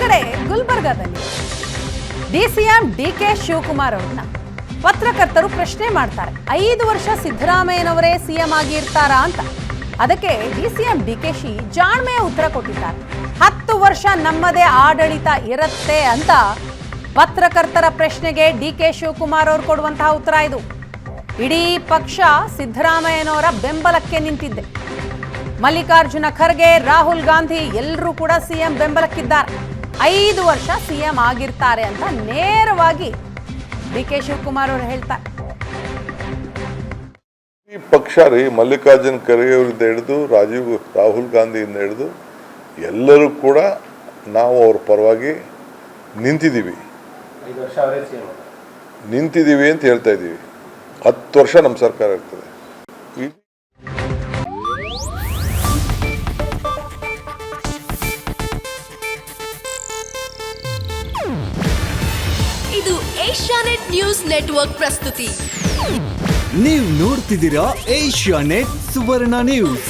ಕಡೆ ಗುಲ್ಬರ್ಗಾದಲ್ಲಿ DCM DK Shivakumar ಅವರನ್ನ ಪತ್ರಕರ್ತರು ಪ್ರಶ್ನೆ ಮಾಡ್ತಾರೆ. 5 ವರ್ಷ ಸಿದ್ದರಾಮಯ್ಯನವರೇ ಸಿಎಂ ಆಗಿ ಇರ್ತಾರಾ ಅಂತ. ಅದಕ್ಕೆ ಡಿಸಿಎಂ ಡಿಕೆಶಿ ಜಾಣ್ಮೆಯ ಉತ್ತರ ಕೊಟ್ಟಿದ್ದಾರೆ. 10 ವರ್ಷ ನಮ್ಮದೇ ಆಡಳಿತ ಇರುತ್ತೆ ಅಂತ ಪತ್ರಕರ್ತರ ಪ್ರಶ್ನೆಗೆ ಡಿಕೆ ಶಿವಕುಮಾರ್ ಅವರು ಕೊಡುವಂತಹ ಉತ್ತರ ಇದು. ಇಡೀ ಪಕ್ಷ ಸಿದ್ದರಾಮಯ್ಯನವರ ಬೆಂಬಲಕ್ಕೆ ನಿಂತಿದ್ದೆ. ಮಲ್ಲಿಕಾರ್ಜುನ ಖರ್ಗೆ, ರಾಹುಲ್ ಗಾಂಧಿ ಎಲ್ಲರೂ ಕೂಡ ಸಿಎಂ ಬೆಂಬಲಕ್ಕಿದ್ದಾರೆ. 5 ವರ್ಷ ಸಿಎಂ ಆಗಿರ್ತಾರೆ ಅಂತ ನೇರವಾಗಿ ಡಿಕೆ ಶಿವಕುಮಾರ್ ಅವರು ಹೇಳ್ತಾರೆ. ಈ ಪಕ್ಷ ರೀ ಮಲ್ಲಿಕಾರ್ಜುನ ಖರ್ಗೆ ಅವರಿಂದ ಹಿಡಿದು ರಾಹುಲ್ ಗಾಂಧಿಯಿಂದ ಹಿಡಿದು ಎಲ್ಲರೂ ಕೂಡ ನಾವು ಅವ್ರ ಪರವಾಗಿ ನಿಂತಿದ್ದೀವಿ ಅಂತ ಹೇಳ್ತಾ ಇದ್ದೀವಿ. 10 ವರ್ಷ ನಮ್ಮ ಸರ್ಕಾರ ಇರ್ತದೆ. ಇದು ಏಷ್ಯಾನೆಟ್ ನ್ಯೂಸ್ ನೆಟ್ವರ್ಕ್ ಪ್ರಸ್ತುತಿ. ನೀವು ನೋಡ್ತಿದ್ದೀರಾ ಏಷ್ಯಾನೆಟ್ ಸುವರ್ಣ ನ್ಯೂಸ್.